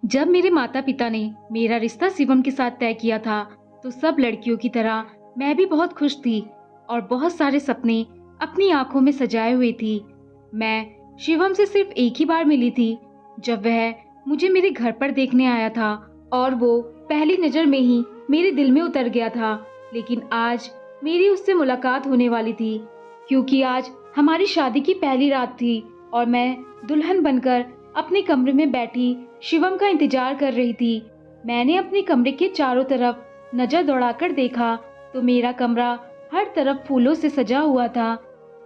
जब मेरे माता पिता ने मेरा रिश्ता शिवम के साथ तय किया था तो सब लड़कियों की तरह मैं भी बहुत खुश थी और बहुत सारे सपने अपनी आंखों में सजाए हुए थी। मैं शिवम से सिर्फ एक ही बार मिली थी जब वह मुझे मेरे घर पर देखने आया था और वो पहली नजर में ही मेरे दिल में उतर गया था। लेकिन आज मेरी उससे मुलाकात होने वाली थी क्योंकि आज हमारी शादी की पहली रात थी और मैं दुल्हन बनकर अपने कमरे में बैठी शिवम का इंतजार कर रही थी। मैंने अपने कमरे के चारों तरफ नजर दौड़ाकर देखा तो मेरा कमरा हर तरफ फूलों से सजा हुआ था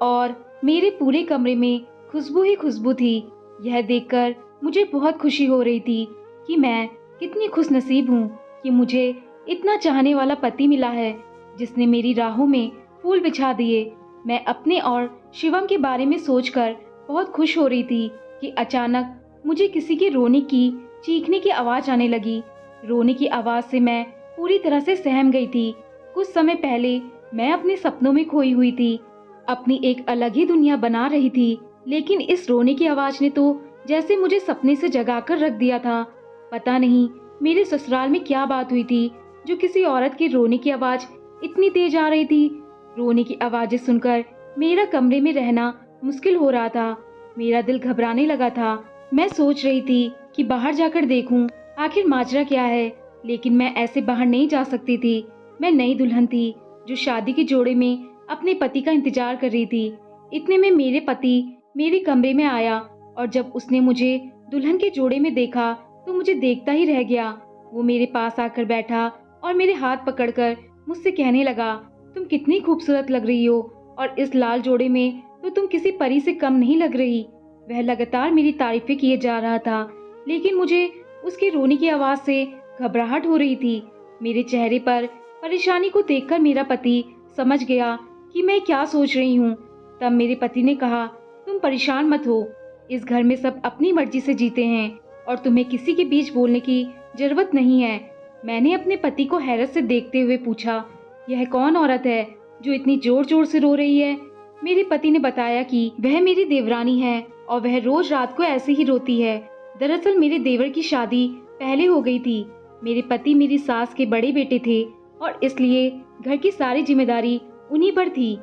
और मेरे पूरे कमरे में खुशबू ही खुशबू थी। यह देखकर मुझे बहुत खुशी हो रही थी कि मैं कितनी खुशनसीब हूँ कि मुझे इतना चाहने वाला पति मिला है जिसने मेरी राहों में फूल बिछा दिए। मैं अपने और शिवम के बारे में सोचकर बहुत खुश हो रही थी कि अचानक मुझे किसी के रोने की चीखने की आवाज आने लगी। रोने की आवाज से मैं पूरी तरह से सहम गई थी। कुछ समय पहले मैं अपने सपनों में खोई हुई थी, अपनी एक अलग ही दुनिया बना रही थी, लेकिन इस रोने की आवाज ने तो जैसे मुझे सपने से जगाकर रख दिया था। पता नहीं मेरे ससुराल में क्या बात हुई थी जो किसी औरत की रोने की आवाज इतनी तेज आ रही थी। रोने की आवाजें सुनकर मेरा कमरे में रहना मुश्किल हो रहा था। मेरा दिल घबराने लगा था। मैं सोच रही थी कि बाहर जाकर देखूं आखिर माजरा क्या है, लेकिन मैं ऐसे बाहर नहीं जा सकती थी। मैं नई दुल्हन थी जो शादी के जोड़े में अपने पति का इंतजार कर रही थी। इतने में मेरे पति मेरे कमरे में आया और जब उसने मुझे दुल्हन के जोड़े में देखा तो मुझे देखता ही रह गया। वो मेरे पास आकर बैठा और मेरे हाथ पकड़कर मुझसे कहने लगा, तुम कितनी खूबसूरत लग रही हो और इस लाल जोड़े में तो तुम किसी परी से कम नहीं लग रही। वह लगातार मेरी तारीफें किए जा रहा था, लेकिन मुझे उसकी रोने की आवाज से घबराहट हो रही थी। मेरे चेहरे पर परेशानी को देखकर मेरा पति समझ गया कि मैं क्या सोच रही हूँ। तब मेरे पति ने कहा, तुम परेशान मत हो, इस घर में सब अपनी मर्जी से जीते हैं और तुम्हें किसी के बीच बोलने की जरूरत नहीं है। मैंने अपने पति को हैरत से देखते हुए पूछा, यह कौन औरत है जो इतनी जोर जोर से रो रही है? मेरे पति ने बताया कि वह मेरी देवरानी है और वह रोज रात को ऐसे ही रोती है। दरअसल मेरे देवर की शादी पहले हो गई थी। मेरे पति मेरी सास के बड़े बेटे थे और इसलिए घर की सारी जिम्मेदारी उन्हीं पर थी।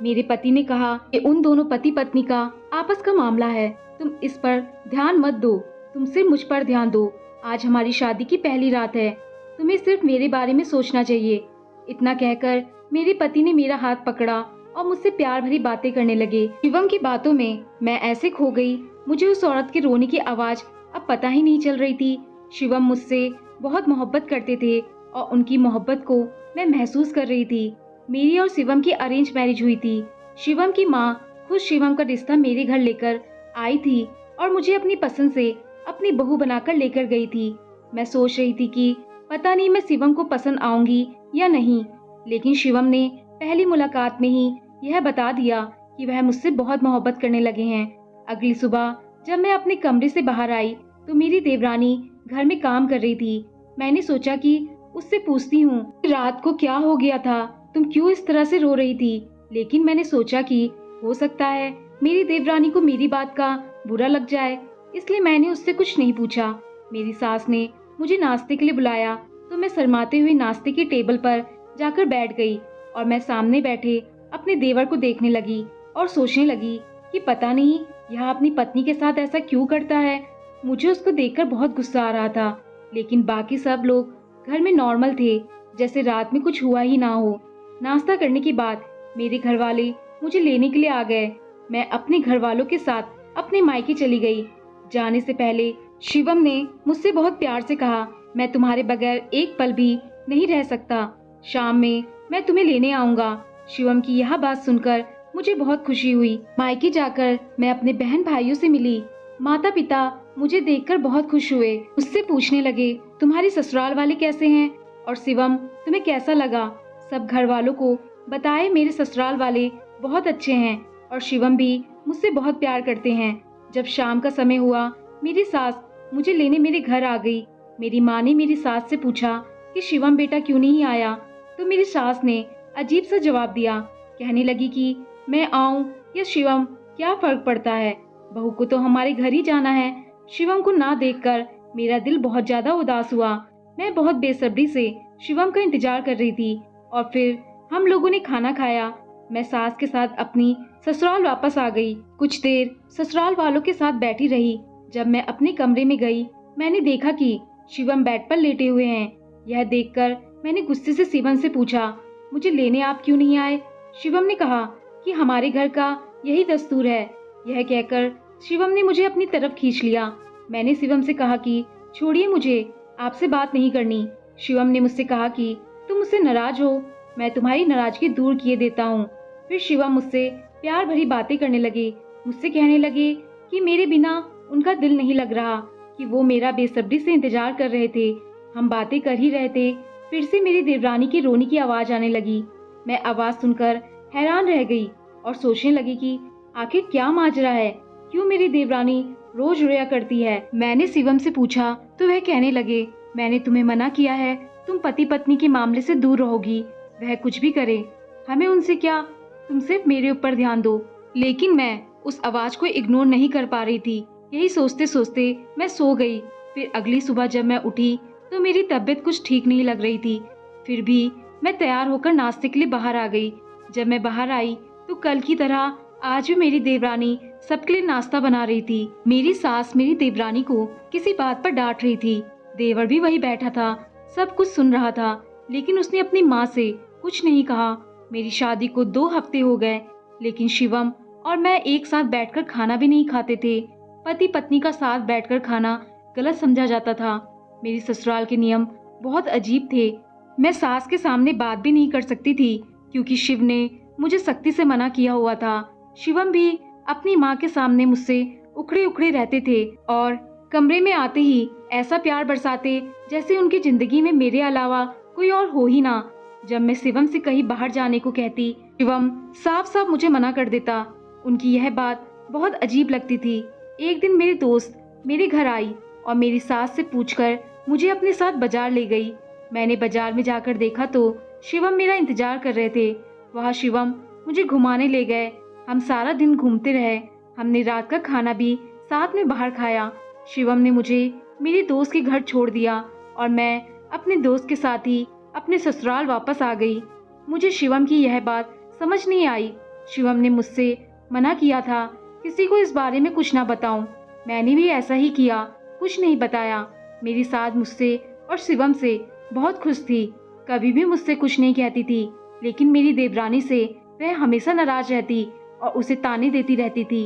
मेरे पति ने कहा कि उन दोनों पति पत्नी का आपस का मामला है, तुम इस पर ध्यान मत दो, तुम सिर्फ मुझ पर ध्यान दो। आज हमारी शादी की पहली रात है, तुम्हें सिर्फ मेरे बारे में सोचना चाहिए। इतना कहकर मेरे पति ने मेरा हाथ पकड़ा और मुझसे प्यार भरी बातें करने लगे। शिवम की बातों में मैं ऐसे खो गई, मुझे उस औरत के रोने की आवाज अब पता ही नहीं चल रही थी। शिवम मुझसे बहुत मोहब्बत करते थे और उनकी मोहब्बत को मैं महसूस कर रही थी। मेरी और शिवम की अरेंज मैरिज हुई थी। शिवम की माँ खुद शिवम का रिश्ता मेरे घर लेकर आई थी और मुझे अपनी पसंद से अपनी बहू बनाकर लेकर गई थी। मैं सोच रही थी कि पता नहीं मैं शिवम को पसंद आऊंगी या नहीं, लेकिन शिवम ने पहली मुलाकात में ही यह बता दिया कि वह मुझसे बहुत मोहब्बत करने लगे हैं। अगली सुबह जब मैं अपने कमरे से बाहर आई तो मेरी देवरानी घर में काम कर रही थी। मैंने सोचा कि उससे पूछती हूँ रात को क्या हो गया था, तुम क्यों इस तरह से रो रही थी। लेकिन मैंने सोचा कि हो सकता है मेरी देवरानी को मेरी बात का बुरा लग जाए, इसलिए मैंने उससे कुछ नहीं पूछा। मेरी सास ने मुझे नाश्ते के लिए बुलाया तो मैं शर्माते हुए नाश्ते की टेबल पर जाकर बैठ गई और मैं सामने बैठे अपने देवर को देखने लगी और सोचने लगी कि पता नहीं यह अपनी पत्नी के साथ ऐसा क्यों करता है। मुझे उसको देखकर बहुत गुस्सा आ रहा था, लेकिन बाकी सब लोग घर में नॉर्मल थे, जैसे रात में कुछ हुआ ही ना हो। नाश्ता करने के बाद मेरे घर वाले मुझे लेने के लिए आ गए। मैं अपने घर वालों के साथ अपने मायके चली गई। जाने से पहले शिवम ने मुझसे बहुत प्यार से कहा, मैं तुम्हारे बगैर एक पल भी नहीं रह सकता, शाम में मैं तुम्हें लेने आऊंगा। शिवम की यह बात सुनकर मुझे बहुत खुशी हुई। मायके जाकर मैं अपने बहन भाइयों से मिली। माता पिता मुझे देखकर बहुत खुश हुए, मुझसे पूछने लगे, तुम्हारे ससुराल वाले कैसे हैं और शिवम तुम्हें कैसा लगा। सब घर वालों को बताए मेरे ससुराल वाले बहुत अच्छे हैं और शिवम भी मुझसे बहुत प्यार करते हैं। जब शाम का समय हुआ मेरी सास मुझे लेने मेरे घर आ गई। मेरी माँ ने मेरी सास से पूछा कि शिवम बेटा क्यों नहीं आया, तो मेरी सास ने अजीब सा जवाब दिया। कहने लगी कि मैं आऊं या शिवम क्या फर्क पड़ता है, बहू को तो हमारे घर ही जाना है। शिवम को ना देखकर मेरा दिल बहुत ज्यादा उदास हुआ। मैं बहुत बेसब्री से शिवम का इंतजार कर रही थी और फिर हम लोगों ने खाना खाया। मैं सास के साथ अपनी ससुराल वापस आ गई। कुछ देर ससुराल वालों के साथ बैठी रही। जब मैं अपने कमरे में गई, मैंने देखा कि शिवम बेड पर लेटे हुए हैं। यह देखकर मैंने गुस्से से शिवम से पूछा, मुझे लेने आप क्यों नहीं आए? शिवम ने कहा कि हमारे घर का यही दस्तूर है। यह कहकर शिवम ने मुझे अपनी तरफ खींच लिया। मैंने शिवम से कहा कि छोड़िए, मुझे आपसे बात नहीं करनी। शिवम ने मुझसे कहा कि तुम मुझसे नाराज हो, मैं तुम्हारी नाराजगी दूर किए देता हूँ। फिर शिवम मुझसे प्यार भरी बातें करने लगे। मुझसे कहने लगे कि मेरे बिना उनका दिल नहीं लग रहा, कि वो मेरा बेसब्री से इंतजार कर रहे थे। हम बातें कर ही रहे थे, फिर से मेरी देवरानी की रोने की आवाज आने लगी। मैं आवाज सुनकर हैरान रह गई और सोचने लगी कि आखिर क्या माजरा है, क्यों मेरी देवरानी रोज रोया करती है। मैंने शिवम से पूछा तो वह कहने लगे, मैंने तुम्हें मना किया है, तुम पति पत्नी के मामले से दूर रहोगी। वह कुछ भी करे, हमें उनसे क्या, तुम सिर्फ मेरे ऊपर ध्यान दो। लेकिन मैं उस आवाज को इग्नोर नहीं कर पा रही थी। यही सोचते सोचते मैं सो गई। फिर अगली सुबह जब मैं उठी तो मेरी तबीयत कुछ ठीक नहीं लग रही थी। फिर भी मैं तैयार होकर नाश्ते के लिए बाहर आ गई। जब मैं बाहर आई तो कल की तरह आज भी मेरी देवरानी सबके लिए नाश्ता बना रही थी। मेरी सास मेरी देवरानी को किसी बात पर डांट रही थी। देवर भी वही बैठा था, सब कुछ सुन रहा था, लेकिन उसने अपनी माँ से कुछ नहीं कहा। मेरी शादी को 2 हफ्ते हो गए, लेकिन शिवम और मैं एक साथ बैठकर खाना भी नहीं खाते थे। पति पत्नी का साथ बैठकर खाना गलत समझा जाता था। मेरी ससुराल के नियम बहुत अजीब थे। मैं सास के सामने बात भी नहीं कर सकती थी, क्योंकि शिव ने मुझे सख्ती से मना किया हुआ था। शिवम भी अपनी माँ के सामने मुझसे उखड़े उखड़े रहते थे और कमरे में आते ही ऐसा प्यार बरसाते जैसे उनकी जिंदगी में मेरे अलावा कोई और हो ही ना। जब मैं शिवम से कहीं बाहर जाने को कहती, शिवम साफ साफ मुझे मना कर देता। उनकी यह बात बहुत अजीब लगती थी। एक दिन मेरी दोस्त मेरे घर आई और मेरी सास से पूछकर मुझे अपने साथ बाजार ले गई। मैंने बाजार में जाकर देखा तो शिवम मेरा इंतजार कर रहे थे। वहाँ शिवम मुझे घुमाने ले गए। हम सारा दिन घूमते रहे। हमने रात का खाना भी साथ में बाहर खाया। शिवम ने मुझे मेरी दोस्त के घर छोड़ दिया और मैं अपने दोस्त के साथ ही अपने ससुराल वापस आ गई। मुझे शिवम की यह बात समझ नहीं आई। शिवम ने मुझसे मना किया था किसी को इस बारे में कुछ ना बताऊं। मैंने भी ऐसा ही किया, कुछ नहीं बताया। मेरी सास मुझसे और शिवम से बहुत खुश थी, कभी भी मुझसे कुछ नहीं कहती थी। लेकिन मेरी देवरानी से वह हमेशा नाराज रहती और उसे ताने देती रहती थी।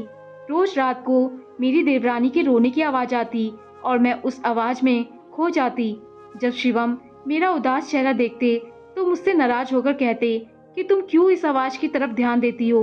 रोज रात को मेरी देवरानी के रोने की आवाज आती और मैं उस आवाज में खो जाती। जब शिवम मेरा उदास चेहरा देखते तो मुझसे नाराज होकर कहते कि तुम क्यों इस आवाज की तरफ ध्यान देती हो।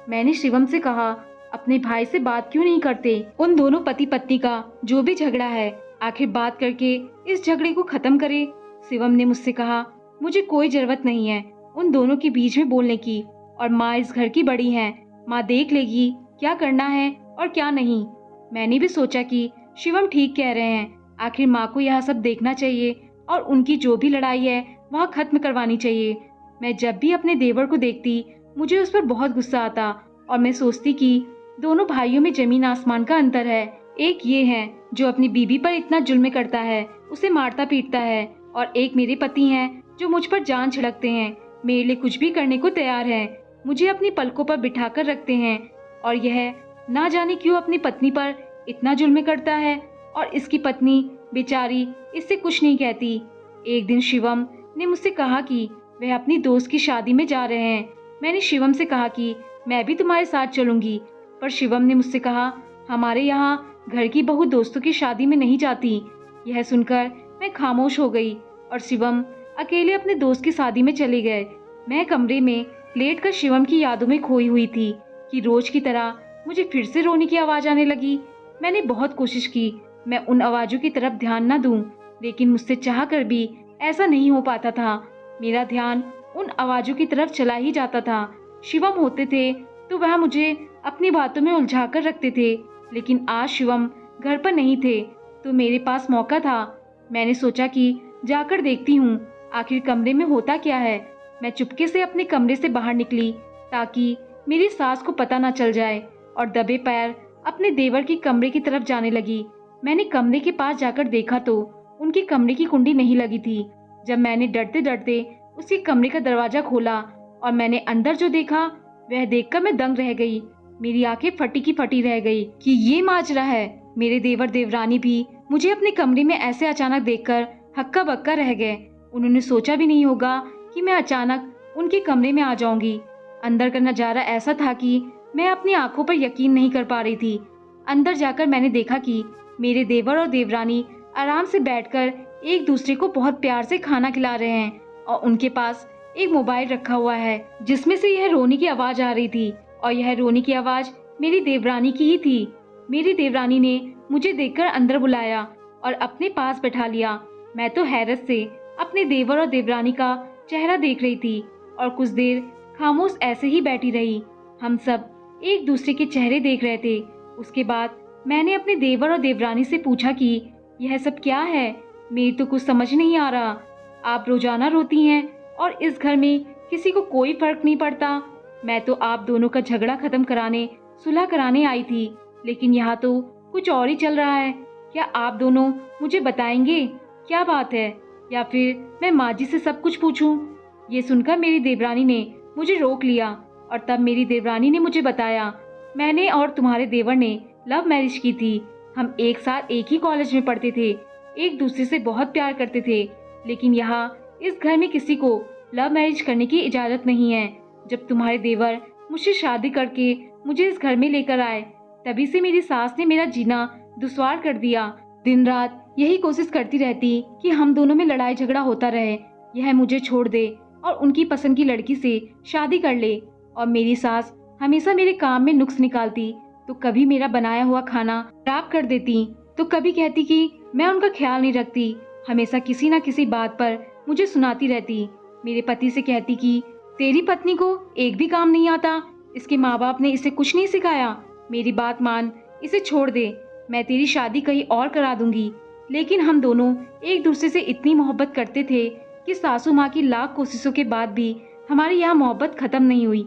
मैंने शिवम से कहा, अपने भाई से बात क्यों नहीं करते? उन दोनों पति पत्नी का जो भी झगड़ा है, आखिर बात करके इस झगड़े को खत्म करे। शिवम ने मुझसे कहा, मुझे कोई जरूरत नहीं है उन दोनों के बीच में बोलने की, और माँ इस घर की बड़ी है, माँ देख लेगी क्या करना है और क्या नहीं। मैंने भी सोचा कि शिवम ठीक कह रहे हैं, आखिर माँ को यह सब देखना चाहिए और उनकी जो भी लड़ाई है वह खत्म करवानी चाहिए। मैं जब भी अपने देवर को देखती मुझे उस पर बहुत गुस्सा आता और मैं सोचती कि दोनों भाइयों में जमीन आसमान का अंतर है। एक ये है जो अपनी बीवी पर इतना जुल्म करता है, उसे मारता पीटता है, और एक मेरे पति हैं जो मुझ पर जान छिड़कते हैं, मेरे लिए कुछ भी करने को तैयार हैं, मुझे अपनी पलकों पर बिठाकर रखते हैं। और यह ना जाने क्यों अपनी पत्नी पर इतना जुल्म करता है और इसकी पत्नी बेचारी इससे कुछ नहीं कहती। एक दिन शिवम ने मुझसे कहा कि वह अपनी दोस्त की शादी में जा रहे हैं। मैंने शिवम से कहा कि मैं भी तुम्हारे साथ चलूंगी, पर शिवम ने मुझसे कहा, हमारे यहाँ घर की बहू दोस्तों की शादी में नहीं जाती। यह सुनकर मैं खामोश हो गई और शिवम अकेले अपने दोस्त की शादी में चले गए। मैं कमरे में लेटकर शिवम की यादों में खोई हुई थी कि रोज की तरह मुझे फिर से रोने की आवाज आने लगी। मैंने बहुत कोशिश की मैं उन आवाजों की तरफ ध्यान न दूं, लेकिन मुझसे चाह कर भी ऐसा नहीं हो पाता था। मेरा ध्यान उन आवाजों की तरफ चला ही जाता था। शिवम होते थे तो वह मुझे अपनी बातों में उलझा कर रखते थे, लेकिन आज शिवम घर पर नहीं थे तो मेरे पास मौका था। मैंने सोचा कि जाकर देखती हूँ आखिर कमरे में होता क्या है। मैं चुपके से अपने कमरे से बाहर निकली ताकि मेरी सास को पता न चल जाए, और दबे पैर अपने देवर की कमरे की तरफ जाने लगी। मैंने कमरे के पास जाकर देखा तो उनके कमरे की कुंडी नहीं लगी थी। जब मैंने डरते डरते उसके कमरे का दरवाजा खोला और मैंने अंदर जो देखा वह देखकर मैं दंग रह गई। मेरी आंखें फटी की फटी रह गई कि ये माजरा है। मेरे देवर देवरानी भी मुझे अपने कमरे में ऐसे अचानक देखकर हक्का बक्का रह गए। उन्होंने सोचा भी नहीं होगा कि मैं अचानक उनके कमरे में आ जाऊंगी। अंदर का नजारा ऐसा था कि मैं अपनी आंखों पर यकीन नहीं कर पा रही थी। अंदर जाकर मैंने देखा कि मेरे देवर और देवरानी आराम से बैठकर एक दूसरे को बहुत प्यार से खाना खिला रहे हैं और उनके पास एक मोबाइल रखा हुआ है जिसमें से यह रोने की आवाज आ रही थी और यह रोने की आवाज मेरी देवरानी की ही थी। मेरी देवरानी ने मुझे देखकर अंदर बुलाया और अपने पास बैठा लिया। मैं तो हैरत से अपने देवर और देवरानी का चेहरा देख रही थी और कुछ देर खामोश ऐसे ही बैठी रही। हम सब एक दूसरे के चेहरे देख रहे थे। उसके बाद मैंने अपने देवर और देवरानी से पूछा कि यह सब क्या है, मेरी तो कुछ समझ नहीं आ रहा। आप रोजाना रोती हैं और इस घर में किसी को कोई फर्क नहीं पड़ता। मैं तो आप दोनों का झगड़ा खत्म कराने, सुलह कराने आई थी, लेकिन यहाँ तो कुछ और ही चल रहा है। क्या आप दोनों मुझे बताएंगे क्या बात है, या फिर मैं माँ जी से सब कुछ पूछूं? ये सुनकर मेरी देवरानी ने मुझे रोक लिया और तब मेरी देवरानी ने मुझे बताया, मैंने और तुम्हारे देवर ने लव मैरिज की थी। हम एक साथ एक ही कॉलेज में पढ़ते थे, एक दूसरे से बहुत प्यार करते थे, लेकिन यहाँ इस घर में किसी को लव मैरिज करने की इजाजत नहीं है। जब तुम्हारे देवर मुझसे शादी करके मुझे इस घर में लेकर आए, तभी से मेरी सास ने मेरा जीना दुश्वार कर दिया। दिन रात यही कोशिश करती रहती कि हम दोनों में लड़ाई झगड़ा होता रहे, यह मुझे छोड़ दे और उनकी पसंद की लड़की से शादी कर ले। और मेरी सास हमेशा मेरे काम में नुक्स निकालती, तो कभी मेरा बनाया हुआ खाना खराब कर देती, तो कभी कहती कि मैं उनका ख्याल नहीं रखती। हमेशा किसी न किसी बात पर मुझे सुनाती रहती। मेरे पति से कहती कि तेरी पत्नी को एक भी काम नहीं आता, इसके माँ बाप ने इसे कुछ नहीं सिखाया। मेरी बात मान, इसे छोड़ दे, मैं तेरी शादी कहीं और करा दूंगी। लेकिन हम दोनों एक दूसरे से इतनी मोहब्बत करते थे कि सासू माँ की लाख कोशिशों के बाद भी हमारी यह मोहब्बत खत्म नहीं हुई।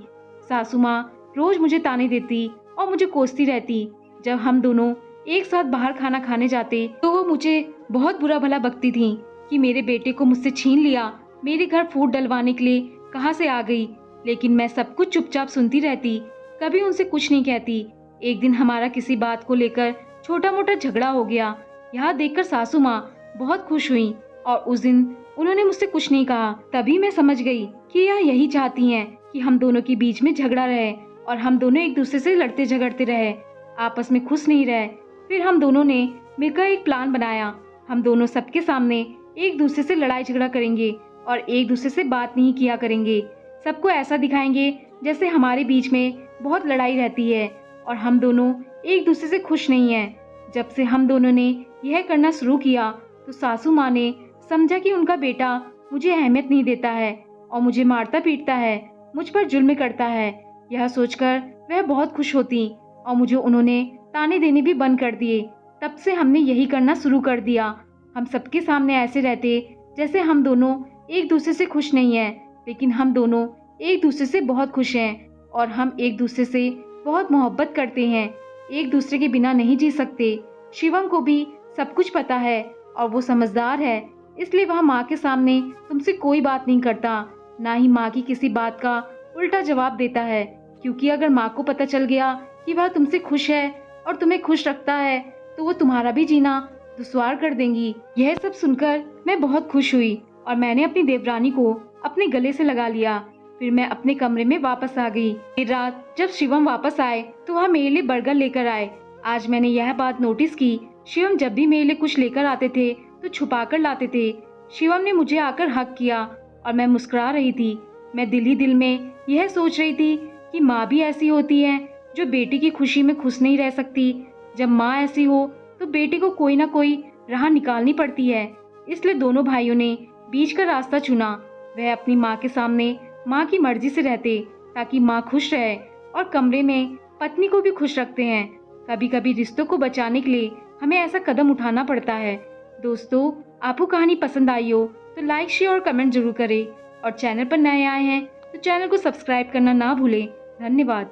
सासू माँ रोज मुझे ताने देती और मुझे कोसती रहती। जब हम दोनों एक साथ बाहर खाना खाने जाते तो वो मुझे बहुत बुरा भला बकती थी कि मेरे बेटे को मुझसे छीन लिया, मेरे घर फूट डलवाने के लिए कहाँ से आ गई। लेकिन मैं सब कुछ चुपचाप सुनती रहती, कभी उनसे कुछ नहीं कहती। एक दिन हमारा किसी बात को लेकर छोटा मोटा झगड़ा हो गया। यह देखकर सासू माँ बहुत खुश हुई और उस दिन उन्होंने मुझसे कुछ नहीं कहा। तभी मैं समझ गई कि यह यही चाहती हैं कि हम दोनों के बीच में झगड़ा रहे और हम दोनों एक दूसरे से लड़ते झगड़ते रहे, आपस में खुश नहीं रहे। फिर हम दोनों ने मिलकर एक प्लान बनाया। हम दोनों सबके सामने एक दूसरे से लड़ाई झगड़ा करेंगे और एक दूसरे से बात नहीं किया करेंगे। सबको ऐसा दिखाएंगे जैसे हमारे बीच में बहुत लड़ाई रहती है और हम दोनों एक दूसरे से खुश नहीं हैं। जब से हम दोनों ने यह करना शुरू किया तो सासू माँ ने समझा कि उनका बेटा मुझे अहमियत नहीं देता है और मुझे मारता पीटता है, मुझ पर जुल्म करता है। यह सोचकर वह बहुत खुश होती और मुझे उन्होंने ताने देने भी बंद कर दिए। तब से हमने यही करना शुरू कर दिया। हम सबके सामने ऐसे रहते जैसे हम दोनों एक दूसरे से खुश नहीं हैं, लेकिन हम दोनों एक दूसरे से बहुत खुश हैं और हम एक दूसरे से बहुत मोहब्बत करते हैं, एक दूसरे के बिना नहीं जी सकते। शिवम को भी सब कुछ पता है और वो समझदार है, इसलिए वह माँ के सामने तुमसे कोई बात नहीं करता, ना ही माँ की किसी बात का उल्टा जवाब देता है। क्योंकि अगर माँ को पता चल गया कि वह तुमसे खुश है और तुम्हें खुश रखता है तो वो तुम्हारा भी जीना दुश्वार कर देंगी। यह सब सुनकर मैं बहुत खुश हुई और मैंने अपनी देवरानी को अपने गले से लगा लिया। फिर मैं अपने कमरे में वापस आ गई। देर रात जब शिवम वापस आए तो वह मेरे लिए बर्गर लेकर आए। आज मैंने यह बात नोटिस की, शिवम जब भी मेरे लिए कुछ लेकर आते थे तो छुपा कर लाते थे। शिवम ने मुझे आकर हक किया और मैं मुस्कुरा रही थी। मैं दिल ही दिल में यह सोच रही थी कि माँ भी ऐसी होती है जो बेटी की खुशी में खुश नहीं रह सकती। जब माँ ऐसी हो तो बेटे को कोई ना कोई राह निकालनी पड़ती है। इसलिए दोनों भाइयों ने बीच का रास्ता चुना। वह अपनी माँ के सामने माँ की मर्जी से रहते ताकि माँ खुश रहे और कमरे में पत्नी को भी खुश रखते हैं। कभी कभी रिश्तों को बचाने के लिए हमें ऐसा कदम उठाना पड़ता है। दोस्तों, आपको कहानी पसंद आई हो तो लाइक, शेयर और कमेंट जरूर करें और चैनल पर नए आए हैं तो चैनल को सब्सक्राइब करना ना भूलें। धन्यवाद।